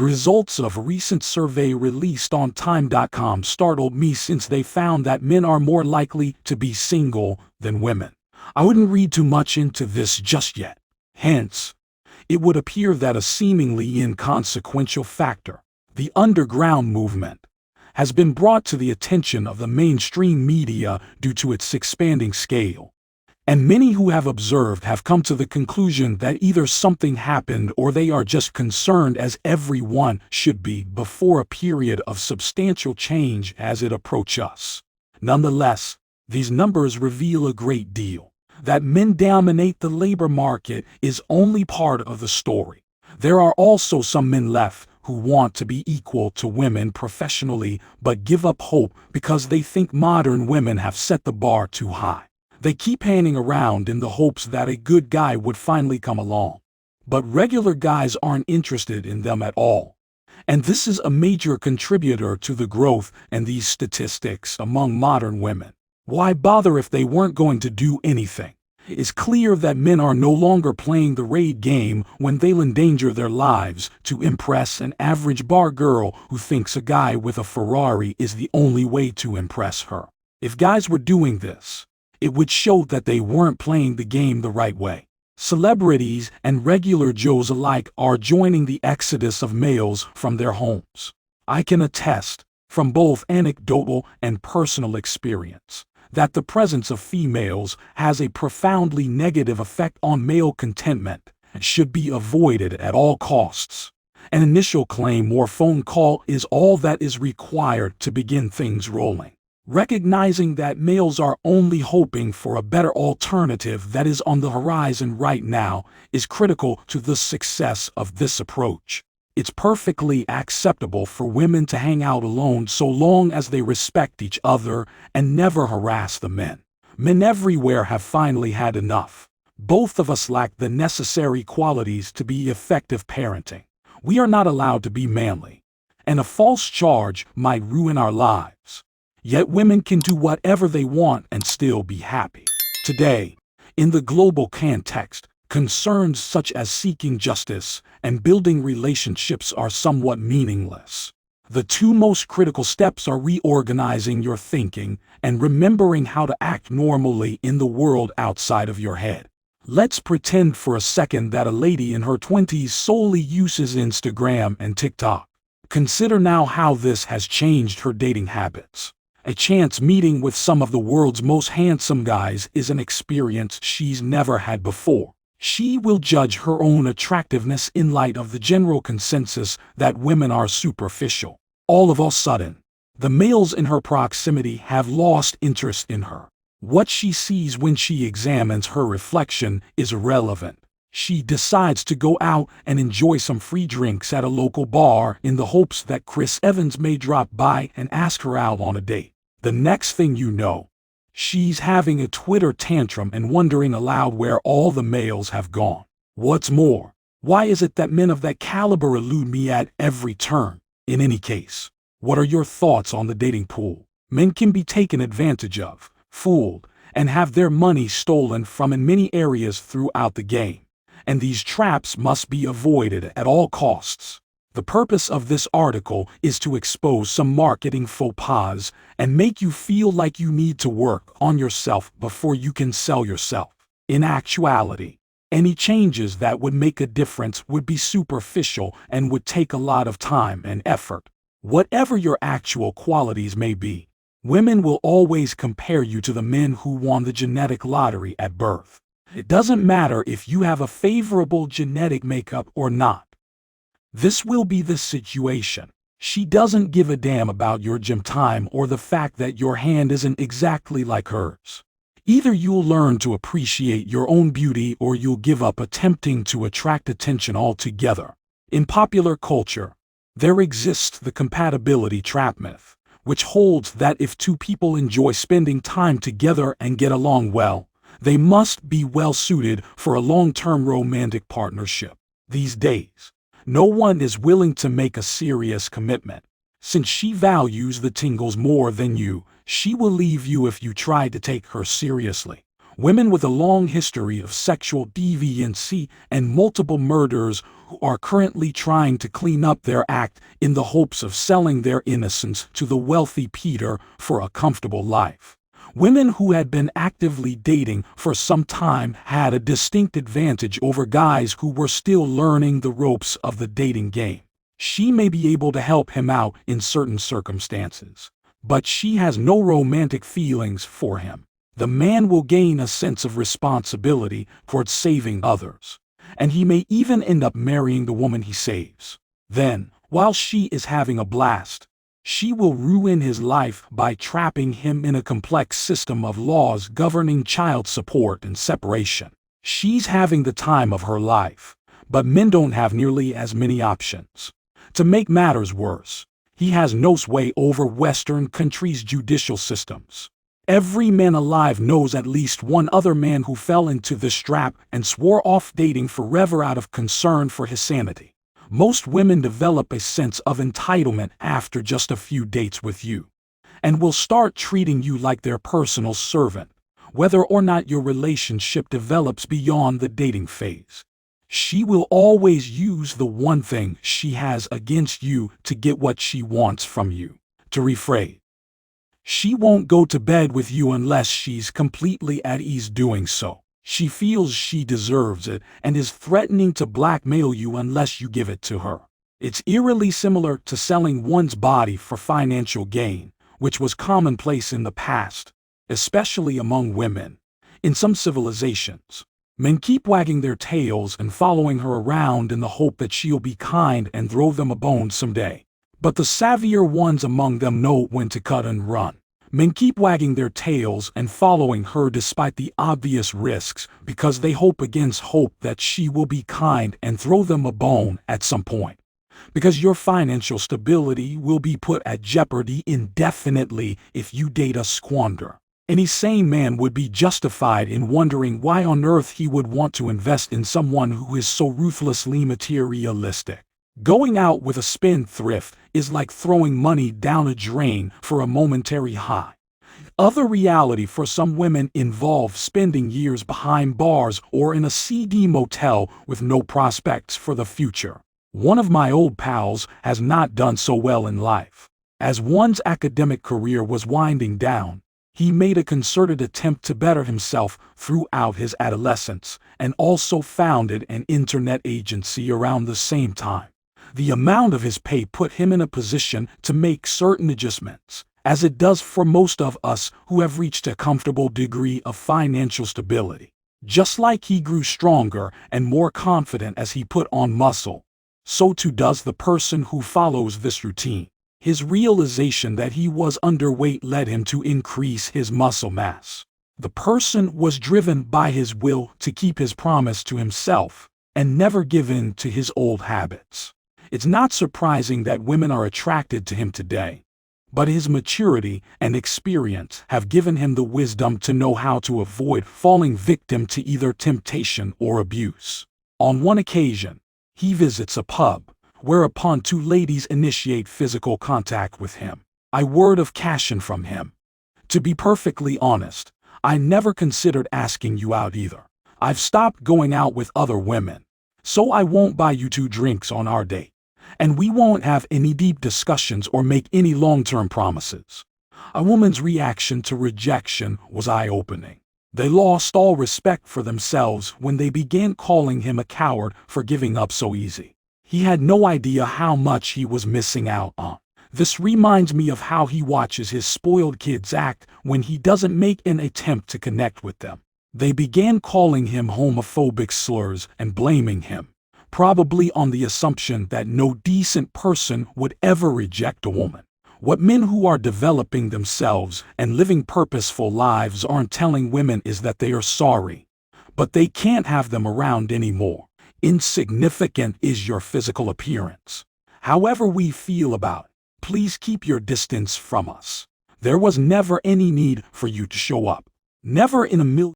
Results of a recent survey released on Time.com startled me since they found that men are more likely to be single than women. I wouldn't read too much into this just yet. Hence, it would appear that a seemingly inconsequential factor, the underground movement, has been brought to the attention of the mainstream media due to its expanding scale. And many who have observed have come to the conclusion that either something happened or they are just concerned, as everyone should be, before a period of substantial change as it approaches us. Nonetheless, these numbers reveal a great deal. That men dominate the labor market is only part of the story. There are also some men left who want to be equal to women professionally but give up hope because they think modern women have set the bar too high. They keep hanging around in the hopes that a good guy would finally come along. But regular guys aren't interested in them at all. And this is a major contributor to the growth and these statistics among modern women. Why bother if they weren't going to do anything? It's clear that men are no longer playing the raid game when they'll endanger their lives to impress an average bar girl who thinks a guy with a Ferrari is the only way to impress her. If guys were doing this, it would show that they weren't playing the game the right way. Celebrities and regular Joes alike are joining the exodus of males from their homes. I can attest, from both anecdotal and personal experience, that the presence of females has a profoundly negative effect on male contentment and should be avoided at all costs. An initial claim or phone call is all that is required to begin things rolling. Recognizing that males are only hoping for a better alternative that is on the horizon right now is critical to the success of this approach. It's perfectly acceptable for women to hang out alone so long as they respect each other and never harass the men. Men everywhere have finally had enough. Both of us lack the necessary qualities to be effective parenting. We are not allowed to be manly, and a false charge might ruin our lives. Yet women can do whatever they want and still be happy. Today, in the global context, concerns such as seeking justice and building relationships are somewhat meaningless. The two most critical steps are reorganizing your thinking and remembering how to act normally in the world outside of your head. Let's pretend for a second that a lady in her 20s solely uses Instagram and TikTok. Consider now how this has changed her dating habits. A chance meeting with some of the world's most handsome guys is an experience she's never had before. She will judge her own attractiveness in light of the general consensus that women are superficial. All of a sudden, the males in her proximity have lost interest in her. What she sees when she examines her reflection is irrelevant. She decides to go out and enjoy some free drinks at a local bar in the hopes that Chris Evans may drop by and ask her out on a date. The next thing you know, she's having a Twitter tantrum and wondering aloud where all the males have gone. What's more, why is it that men of that caliber elude me at every turn? In any case, what are your thoughts on the dating pool? Men can be taken advantage of, fooled, and have their money stolen from in many areas throughout the game. And these traps must be avoided at all costs. The purpose of this article is to expose some marketing faux pas and make you feel like you need to work on yourself before you can sell yourself. In actuality, any changes that would make a difference would be superficial and would take a lot of time and effort. Whatever your actual qualities may be, women will always compare you to the men who won the genetic lottery at birth. It doesn't matter if you have a favorable genetic makeup or not. This will be the situation. She doesn't give a damn about your gym time or the fact that your hand isn't exactly like hers. Either you'll learn to appreciate your own beauty or you'll give up attempting to attract attention altogether. In popular culture, there exists the compatibility trap myth, which holds that if two people enjoy spending time together and get along well, they must be well suited for a long-term romantic partnership. These days, no one is willing to make a serious commitment. Since she values the tingles more than you, she will leave you if you try to take her seriously. Women with a long history of sexual deviancy and multiple murders who are currently trying to clean up their act in the hopes of selling their innocence to the wealthy Peter for a comfortable life. Women who had been actively dating for some time had a distinct advantage over guys who were still learning the ropes of the dating game. She may be able to help him out in certain circumstances, but she has no romantic feelings for him. The man will gain a sense of responsibility towards saving others, and he may even end up marrying the woman he saves. Then, while she is having a blast, she will ruin his life by trapping him in a complex system of laws governing child support and separation. She's having the time of her life, but men don't have nearly as many options. To make matters worse, he has no sway over Western countries' judicial systems. Every man alive knows at least one other man who fell into this trap and swore off dating forever out of concern for his sanity. Most women develop a sense of entitlement after just a few dates with you, and will start treating you like their personal servant, whether or not your relationship develops beyond the dating phase. She will always use the one thing she has against you to get what she wants from you. To rephrase, she won't go to bed with you unless she's completely at ease doing so. She feels she deserves it and is threatening to blackmail you unless you give it to her. It's eerily similar to selling one's body for financial gain, which was commonplace in the past, especially among women. In some civilizations, men keep wagging their tails and following her around in the hope that she'll be kind and throw them a bone someday. But the savvier ones among them know when to cut and run. Men keep wagging their tails and following her despite the obvious risks because they hope against hope that she will be kind and throw them a bone at some point. Because your financial stability will be put at jeopardy indefinitely if you date a squander. Any sane man would be justified in wondering why on earth he would want to invest in someone who is so ruthlessly materialistic. Going out with a spendthrift is like throwing money down a drain for a momentary high. Other reality for some women involves spending years behind bars or in a seedy motel with no prospects for the future. One of my old pals has not done so well in life. As one's academic career was winding down, he made a concerted attempt to better himself throughout his adolescence and also founded an internet agency around the same time. The amount of his pay put him in a position to make certain adjustments, as it does for most of us who have reached a comfortable degree of financial stability. Just like he grew stronger and more confident as he put on muscle, so too does the person who follows this routine. His realization that he was underweight led him to increase his muscle mass. The person was driven by his will to keep his promise to himself and never give in to his old habits. It's not surprising that women are attracted to him today, but his maturity and experience have given him the wisdom to know how to avoid falling victim to either temptation or abuse. On one occasion, he visits a pub, whereupon two ladies initiate physical contact with him. I word of caution from him. To be perfectly honest, I never considered asking you out either. I've stopped going out with other women, so I won't buy you 2 drinks on our date. And we won't have any deep discussions or make any long-term promises. A woman's reaction to rejection was eye-opening. They lost all respect for themselves when they began calling him a coward for giving up so easy. He had no idea how much he was missing out on. This reminds me of how he watches his spoiled kids act when he doesn't make an attempt to connect with them. They began calling him homophobic slurs and blaming him, probably on the assumption that no decent person would ever reject a woman. What men who are developing themselves and living purposeful lives aren't telling women is that they are sorry, but they can't have them around anymore. Insignificant is your physical appearance. However we feel about it, please keep your distance from us. There was never any need for you to show up. Never in a million